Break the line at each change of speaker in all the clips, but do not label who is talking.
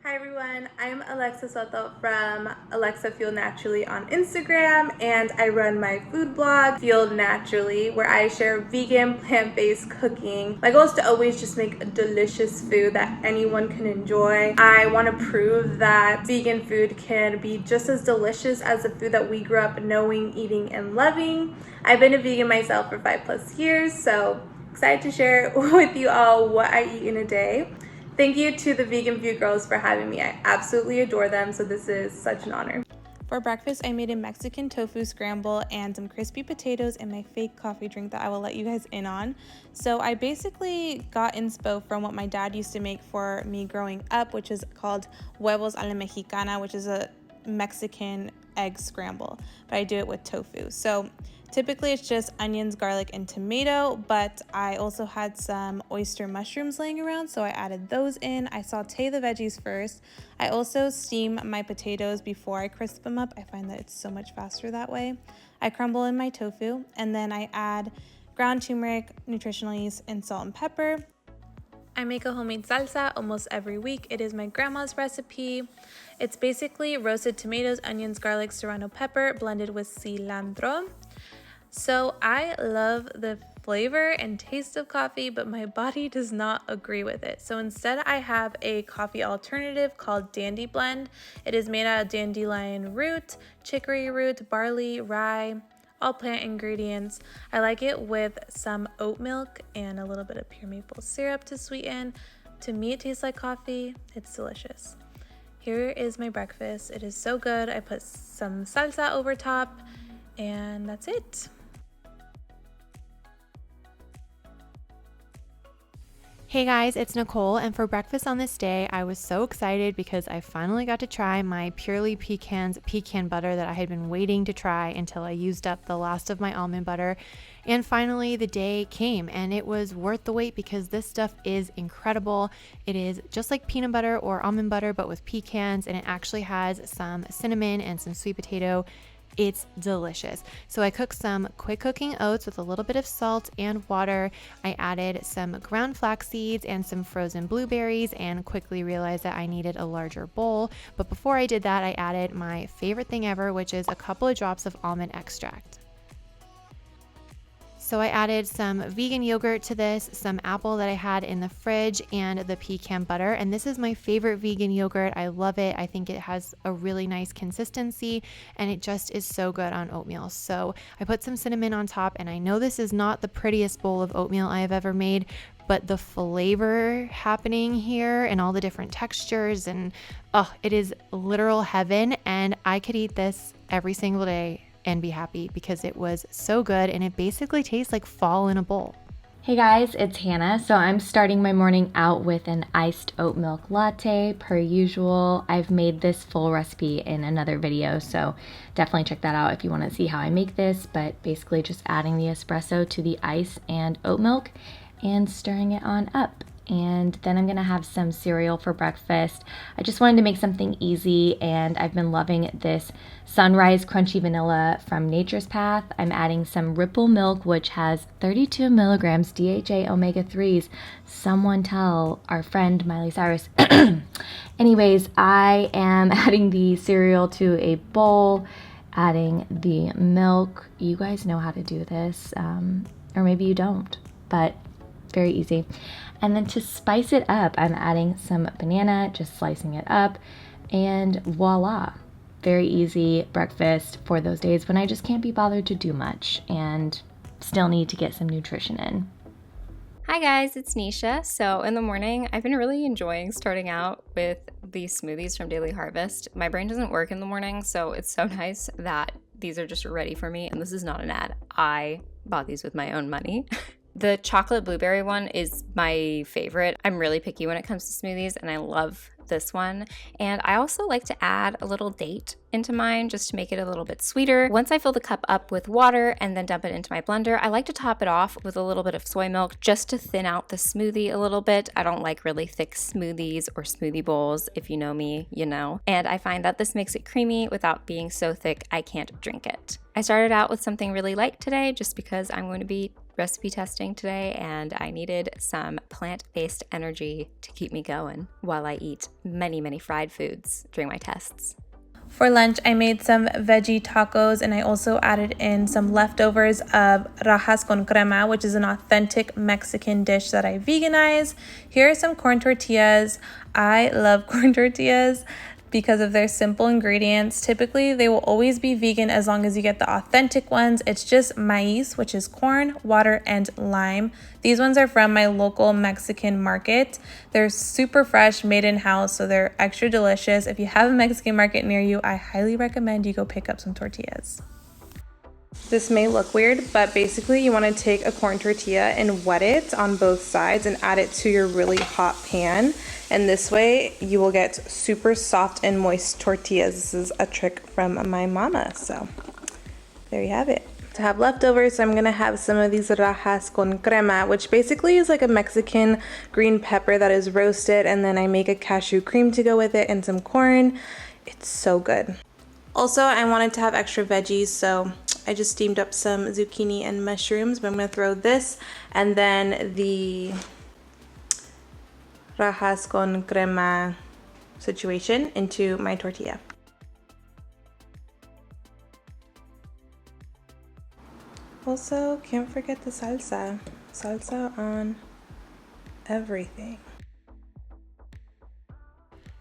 Hi everyone, I'm Alexa Soto from Alexa Feel Naturally on Instagram, and I run my food blog, Feel Naturally, where I share vegan, plant-based cooking. My goal is to always just make a delicious food that anyone can enjoy. I want to prove that vegan food can be just as delicious as the food that we grew up knowing, eating, and loving. I've been a vegan myself for 5+ years, so excited to share with you all what I eat in a day. Thank you to the Vegan Food Girls for having me. I absolutely adore them, so this is such an honor. For breakfast, I made a Mexican tofu scramble and some crispy potatoes and my fake coffee drink that I will let you guys in on. So I basically got inspo from what my dad used to make for me growing up, which is called huevos a la mexicana, which is a Mexican egg scramble, but I do it with tofu. So typically it's just onions, garlic, and tomato, but I also had some oyster mushrooms laying around, so I added those in. I saute the veggies first. I also steam my potatoes before I crisp them up. I find that it's so much faster that way. I crumble in my tofu, and then I add ground turmeric, nutritional yeast, and salt and pepper. I make a homemade salsa almost every week. It is my grandma's recipe. It's basically roasted tomatoes, onions, garlic, serrano pepper blended with cilantro. So I love the flavor and taste of coffee, but my body does not agree with it. So instead I have a coffee alternative called Dandy Blend. It is made out of dandelion root, chicory root, barley, rye, all plant ingredients. I like it with some oat milk and a little bit of pure maple syrup to sweeten. To me, it tastes like coffee. It's delicious. Here is my breakfast. It is so good. I put some salsa over top, and that's it.
Hey guys, it's Nicole, and for breakfast on this day, I was so excited because I finally got to try my Purely Pecans pecan butter that I had been waiting to try until I used up the last of my almond butter. And finally the day came, and it was worth the wait because this stuff is incredible. It is just like peanut butter or almond butter, but with pecans, and it actually has some cinnamon and some sweet potato. It's delicious. So I cooked some quick cooking oats with a little bit of salt and water. I added some ground flax seeds and some frozen blueberries and quickly realized that I needed a larger bowl. But before I did that, I added my favorite thing ever, which is a couple of drops of almond extract. So I added some vegan yogurt to this, some apple that I had in the fridge, and the pecan butter. And this is my favorite vegan yogurt. I love it. I think it has a really nice consistency, and it just is so good on oatmeal. So I put some cinnamon on top, and I know this is not the prettiest bowl of oatmeal I have ever made, but the flavor happening here and all the different textures, and it is literal heaven. And I could eat this every single day and be happy because it was so good, and it basically tastes like fall in a bowl.
Hey guys, it's Hannah. So I'm starting my morning out with an iced oat milk latte per usual. I've made this full recipe in another video, so definitely check that out if you want to see how I make this, but basically just adding the espresso to the ice and oat milk and stirring it on up. And then I'm gonna have some cereal for breakfast. I just wanted to make something easy, and I've been loving this Sunrise Crunchy Vanilla from Nature's Path. I'm adding some Ripple milk, which has 32 milligrams DHA omega-3s. Someone tell our friend Miley Cyrus. Anyways, I am adding the cereal to a bowl, adding the milk. You guys know how to do this, or maybe you don't, but very easy. And then to spice it up, I'm adding some banana, just slicing it up, and voila. Very easy breakfast for those days when I just can't be bothered to do much and still need to get some nutrition in.
Hi guys, it's NISHA. So in the morning, I've been really enjoying starting out with these smoothies from Daily Harvest. My brain doesn't work in the morning, so it's so nice that these are just ready for me. And this is not an ad. I bought these with my own money. The chocolate blueberry one is my favorite. I'm really picky when it comes to smoothies, and I love this one. And I also like to add a little date into mine just to make it a little bit sweeter. Once I fill the cup up with water and then dump it into my blender, I like to top it off with a little bit of soy milk just to thin out the smoothie a little bit. I don't like really thick smoothies or smoothie bowls. If you know me, you know. And I find that this makes it creamy without being so thick I can't drink it. I started out with something really light today just because I'm going to be recipe testing today, and I needed some plant-based energy to keep me going while I eat many, many fried foods during my tests.
For lunch, I made some veggie tacos, and I also added in some leftovers of rajas con crema, which is an authentic Mexican dish that I veganize. Here are some corn tortillas. I love corn tortillas because of their simple ingredients. Typically, they will always be vegan as long as you get the authentic ones. It's just maíz, which is corn, water, and lime. These ones are from my local Mexican market. They're super fresh, made in-house, so they're extra delicious. If you have a Mexican market near you, I highly recommend you go pick up some tortillas. This may look weird, but basically you want to take a corn tortilla and wet it on both sides and add it to your really hot pan. And this way you will get super soft and moist tortillas. This is a trick from my mama. So there you have it. To have leftovers, I'm going to have some of these rajas con crema, which basically is like a Mexican green pepper that is roasted. And then I make a cashew cream to go with it and some corn. It's so good. Also, I wanted to have extra veggies, so I just steamed up some zucchini and mushrooms, but I'm going to throw this and then the rajas con crema situation into my tortilla. Also, can't forget the salsa. Salsa on everything.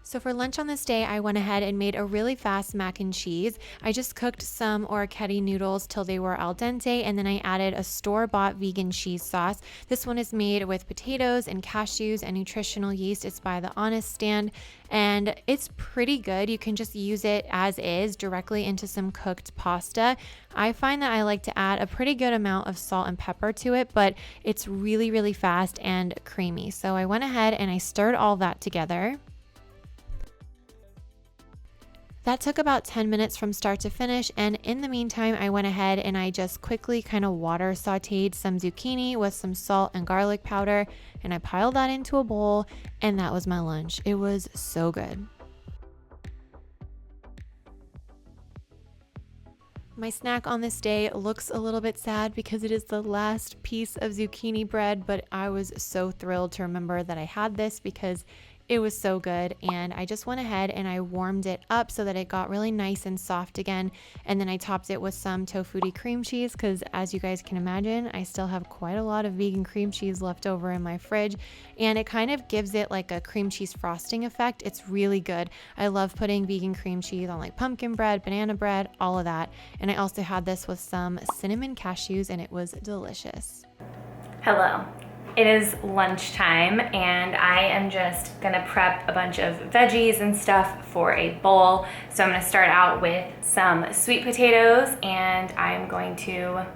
So for lunch on this day, I went ahead and made a really fast mac and cheese. I just cooked some orecchiette noodles till they were al dente, and then I added a store-bought vegan cheese sauce. This one is made with potatoes and cashews and nutritional yeast. It's by the Honest Stand, and it's pretty good. You can just use it as is directly into some cooked pasta. I find that I like to add a pretty good amount of salt and pepper to it, but it's really, really fast and creamy. So I went ahead and I stirred all that together. That took about 10 minutes from start to finish, and in the meantime, I went ahead and I just quickly kind of water sauteed some zucchini with some salt and garlic powder, and I piled that into a bowl, and that was my lunch. It was so good. My snack on this day looks a little bit sad because it is the last piece of zucchini bread, but I was so thrilled to remember that I had this because it was so good, and I just went ahead and I warmed it up so that it got really nice and soft again, and then I topped it with some tofu cream cheese because, as you guys can imagine, I still have quite a lot of vegan cream cheese left over in my fridge, and it kind of gives it like a cream cheese frosting effect. It's really good. I love putting vegan cream cheese on like pumpkin bread, banana bread, all of that, and I also had this with some cinnamon cashews, and it was delicious.
Hello. It is lunchtime, and I am just gonna prep a bunch of veggies and stuff for a bowl. So I'm gonna start out with some sweet potatoes, and I'm going to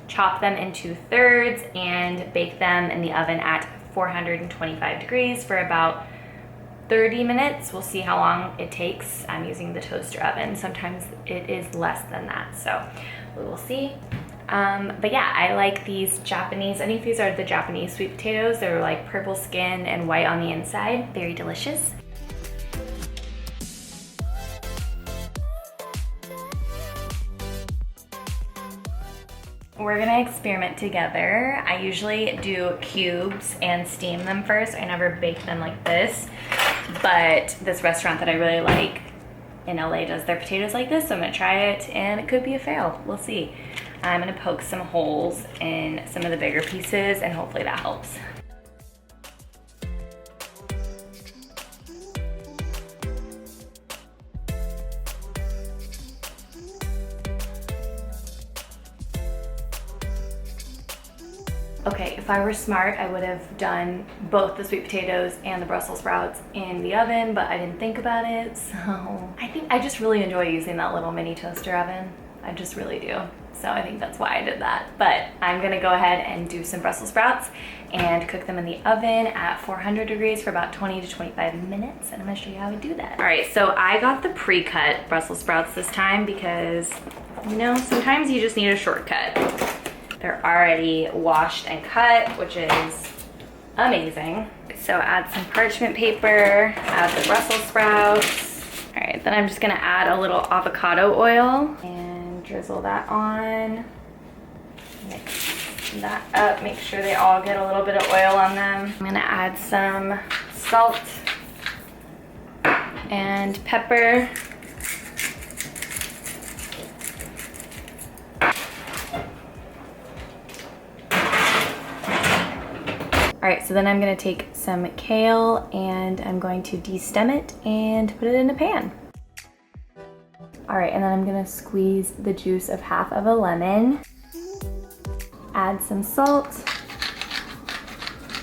chop them into thirds and bake them in the oven at 425 degrees for about 30 minutes. We'll see how long it takes. I'm using the toaster oven. Sometimes it is less than that, so we will see. But yeah, I like these Japanese, I think these are the Japanese sweet potatoes. They're like purple skin and white on the inside. Very delicious. We're gonna experiment together. I usually do cubes and steam them first. I never bake them like this, but this restaurant that I really like in LA does their potatoes like this, so I'm gonna try it, and it could be a fail. We'll see. I'm gonna poke some holes in some of the bigger pieces, and hopefully that helps. Okay, if I were smart, I would have done both the sweet potatoes and the Brussels sprouts in the oven, but I didn't think about it, so I think I just really enjoy using that little mini toaster oven. I just really do. So I think that's why I did that. But I'm gonna go ahead and do some Brussels sprouts and cook them in the oven at 400 degrees for about 20 to 25 minutes. And I'm gonna show you how I do that. All right, so I got the pre-cut Brussels sprouts this time because, you know, sometimes you just need a shortcut. They're already washed and cut, which is amazing. So add some parchment paper, add the Brussels sprouts. All right, then I'm just gonna add a little avocado oil and drizzle that on. Mix
loosen that up, make sure they all get a little bit of oil on them. I'm gonna add some salt and pepper. All right, so then I'm gonna take some kale and I'm going to de-stem it and put it in a pan. All right, and then I'm gonna squeeze the juice of half of a lemon, add some salt,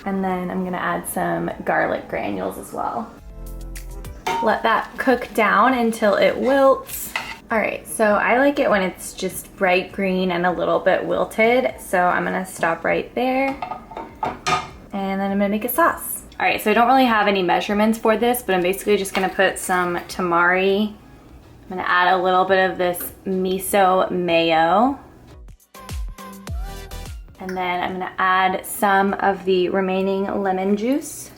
and then I'm gonna add some garlic granules as well. Let that cook down until it wilts. All right, so I like it when it's just bright green and a little bit wilted, so I'm gonna stop right there. And then I'm gonna make a sauce. All right, so I don't really have any measurements for this, but I'm basically just gonna put some tamari. I'm gonna add a little bit of this miso mayo. And then I'm gonna add some of the remaining lemon juice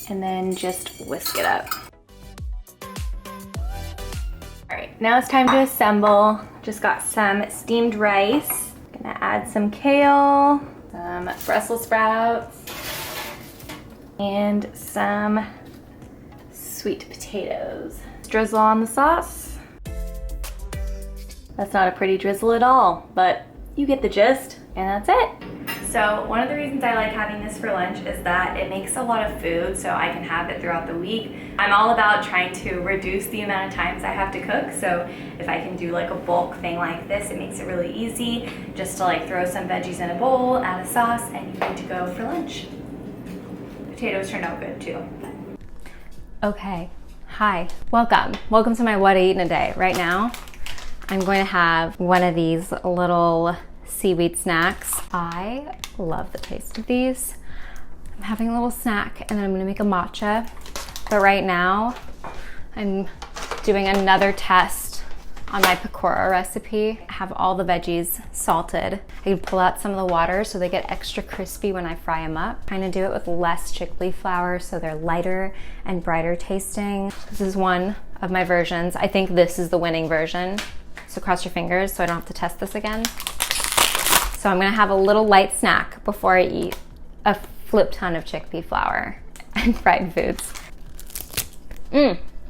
and then just whisk it up. All right, now it's time to assemble. Just got some steamed rice. Gonna add some kale, some Brussels sprouts, and some sweet potatoes. Drizzle on the sauce. That's not a pretty drizzle at all, but you get the gist, and that's it. So one of the reasons I like having this for lunch is that it makes a lot of food so I can have it throughout the week. I'm all about trying to reduce the amount of times I have to cook, so if I can do like a bulk thing like this, it makes it really easy just to like throw some veggies in a bowl, add a sauce, and you're good to go for lunch. Potatoes turned out good too.
Okay, hi, welcome to my what I eat in a day. Right now, I'm going to have one of these little seaweed snacks. I love the taste of these. I'm having a little snack and then I'm gonna make a matcha. But right now, I'm doing another test on my pakora recipe. I have all the veggies salted. I can pull out some of the water so they get extra crispy when I fry them up. Trying to do it with less chickpea flour so they're lighter and brighter tasting. This is one of my versions. I think this is the winning version. So cross your fingers so I don't have to test this again. So I'm gonna have a little light snack before I eat a flip ton of chickpea flour and fried foods.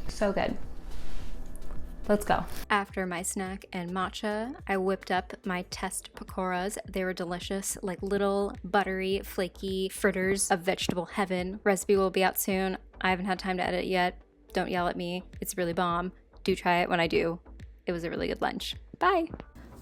So good. Let's go. After my snack and matcha, I whipped up my test pakoras. They were delicious, like little buttery, flaky fritters of vegetable heaven. Recipe will be out soon. I haven't had time to edit it yet. Don't yell at me. It's really bomb. Do try it when I do. It was a really good lunch. Bye.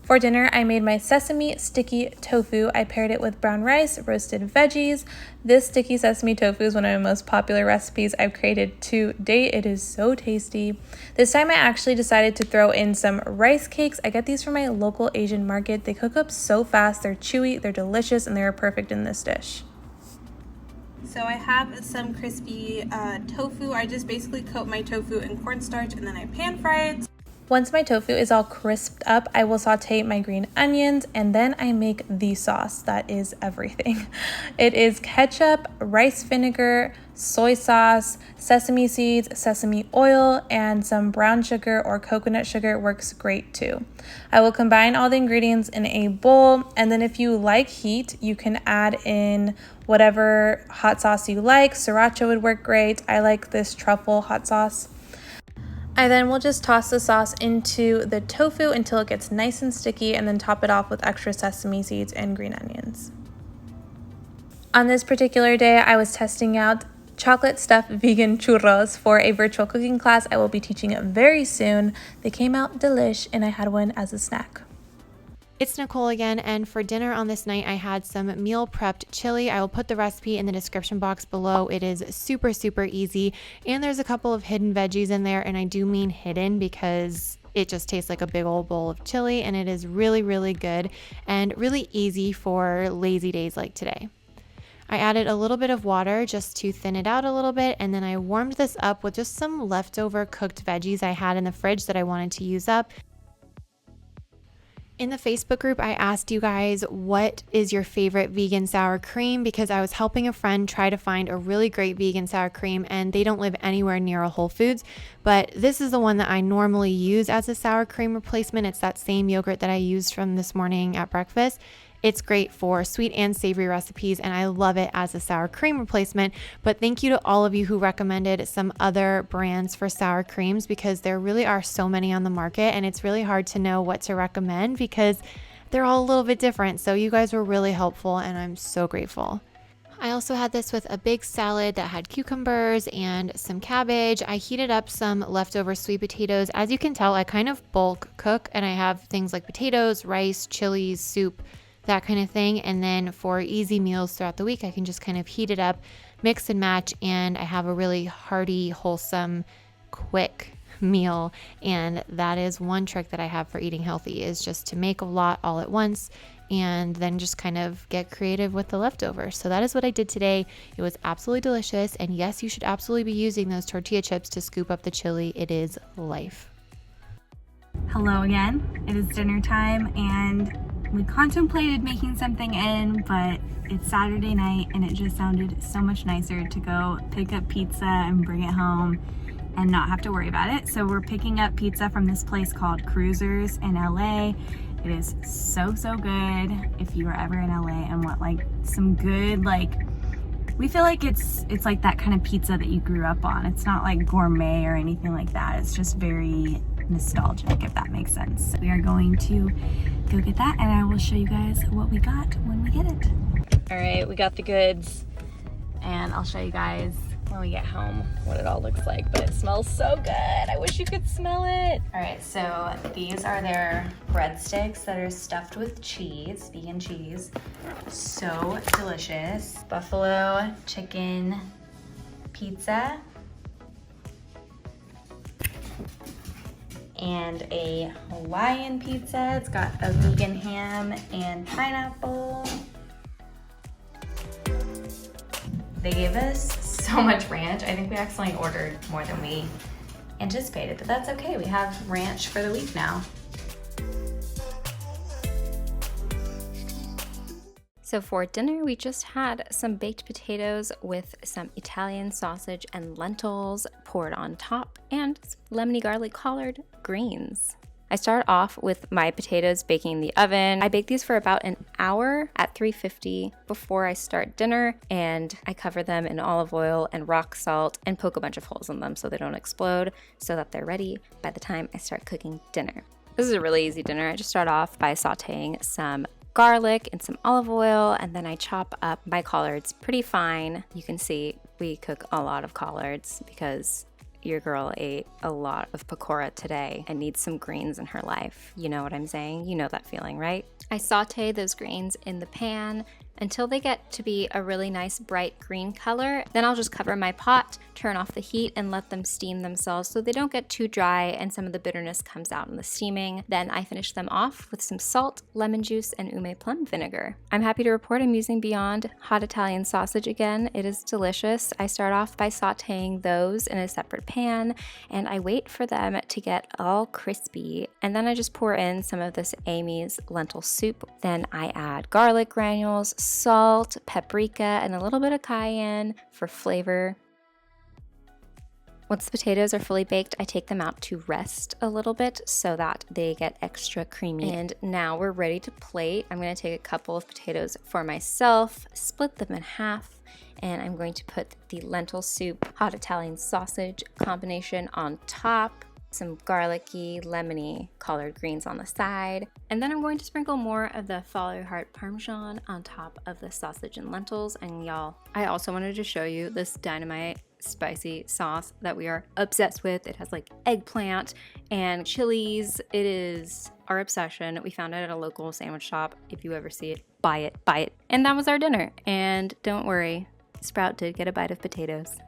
For dinner, I made my sesame sticky tofu. I paired it with brown rice, roasted veggies. This sticky sesame tofu is one of my most popular recipes I've created to date. It is so tasty. This time I actually decided to throw in some rice cakes. I get these from my local Asian market. They cook up so fast, they're chewy, they're delicious, and they're perfect in this dish. So I have some crispy tofu. I just basically coat my tofu in cornstarch and then I pan fry it. Once my tofu is all crisped up, I will saute my green onions and then I make the sauce that is everything. It is ketchup, rice vinegar, soy sauce, sesame seeds, sesame oil, and some brown sugar or coconut sugar works great too. I will combine all the ingredients in a bowl, and then if you like heat, you can add in whatever hot sauce you like. Sriracha would work great. I like this truffle hot sauce. I then will just toss the sauce into the tofu until it gets nice and sticky and then top it off with extra sesame seeds and green onions. On this particular day, I was testing out chocolate stuffed vegan churros for a virtual cooking class I will be teaching very soon. They came out delish and I had one as a snack.
It's Nicole again, and for dinner on this night, I had some meal prepped chili. I will put the recipe in the description box below. It is super, super easy, and there's a couple of hidden veggies in there, and I do mean hidden because it just tastes like a big old bowl of chili, and it is really, really good and really easy for lazy days like today. I added a little bit of water just to thin it out a little bit, and then I warmed this up with just some leftover cooked veggies I had in the fridge that I wanted to use up. In the Facebook group, I asked you guys what is your favorite vegan sour cream because I was helping a friend try to find a really great vegan sour cream and they don't live anywhere near a Whole Foods, but this is the one that I normally use as a sour cream replacement. It's that same yogurt that I used from this morning at breakfast. It's great for sweet and savory recipes, and I love it as a sour cream replacement. But thank you to all of you who recommended some other brands for sour creams, because there really are so many on the market, and it's really hard to know what to recommend because they're all a little bit different. So you guys were really helpful, and I'm so grateful. I also had this with a big salad that had cucumbers and some cabbage. I heated up some leftover sweet potatoes. As you can tell, I kind of bulk cook, and I have things like potatoes, rice, chilies, soup, that kind of thing. And then for easy meals throughout the week, I can just kind of heat it up, mix and match, and I have a really hearty, wholesome, quick meal. And that is one trick that I have for eating healthy, is just to make a lot all at once and then just kind of get creative with the leftovers. So that is what I did today. It was absolutely delicious. And yes, you should absolutely be using those tortilla chips to scoop up the chili. It is life.
Hello again. It is dinner time, and we contemplated making something in, but it's Saturday night and it just sounded so much nicer to go pick up pizza and bring it home and not have to worry about it. So we're picking up pizza from this place called Cruisers in LA. It is so good. If you are ever in LA and want like some good, like, we feel like it's like that kind of pizza that you grew up on. It's not like gourmet or anything like that. It's just very nostalgic, if that makes sense. We are going to go get that, and I will show you guys what we got when we get it. All right, we got the goods, and I'll show you guys when we get home what it all looks like, but it smells so good. I wish you could smell it. All right, so these are their breadsticks that are stuffed with cheese, vegan cheese. So delicious. Buffalo chicken pizza. And a Hawaiian pizza. It's got a vegan ham and pineapple. They gave us so much ranch. I think we accidentally ordered more than we anticipated, but that's okay. We have ranch for the week now.
So for dinner, we just had some baked potatoes with some Italian sausage and lentils poured on top, and lemony garlic collard greens. I start off with my potatoes baking in the oven. I bake these for about an hour at 350 before I start dinner, and I cover them in olive oil and rock salt and poke a bunch of holes in them so they don't explode, so that they're ready by the time I start cooking dinner. This is a really easy dinner. I just start off by sauteing some garlic and some olive oil, and then I chop up my collards pretty fine. You can see we cook a lot of collards because your girl ate a lot of pakora today and needs some greens in her life. You know what I'm saying? You know that feeling, right? I saute those greens in the pan until they get to be a really nice bright green color. Then I'll just cover my pot, turn off the heat, and let them steam themselves so they don't get too dry and some of the bitterness comes out in the steaming. Then I finish them off with some salt, lemon juice, and ume plum vinegar. I'm happy to report I'm using Beyond hot Italian sausage again. It is delicious. I start off by sauteing those in a separate pan, and I wait for them to get all crispy, and then I just pour in some of this Amy's lentil soup. Then I add garlic granules, salt, paprika, and a little bit of cayenne for flavor. Once the potatoes are fully baked, I take them out to rest a little bit so that they get extra creamy. And now we're ready to plate. I'm going to take a couple of potatoes for myself, split them in half, and I'm going to put the lentil soup, hot Italian sausage combination on top, some garlicky, lemony collard greens on the side, and then I'm going to sprinkle more of the Follow Your Heart Parmesan on top of the sausage and lentils. And y'all, I also wanted to show you this dynamite spicy sauce that we are obsessed with. It has like eggplant and chilies. It is our obsession. We found it at a local sandwich shop. If you ever see it, buy it, buy it. And that was our dinner. And don't worry, Sprout did get a bite of potatoes.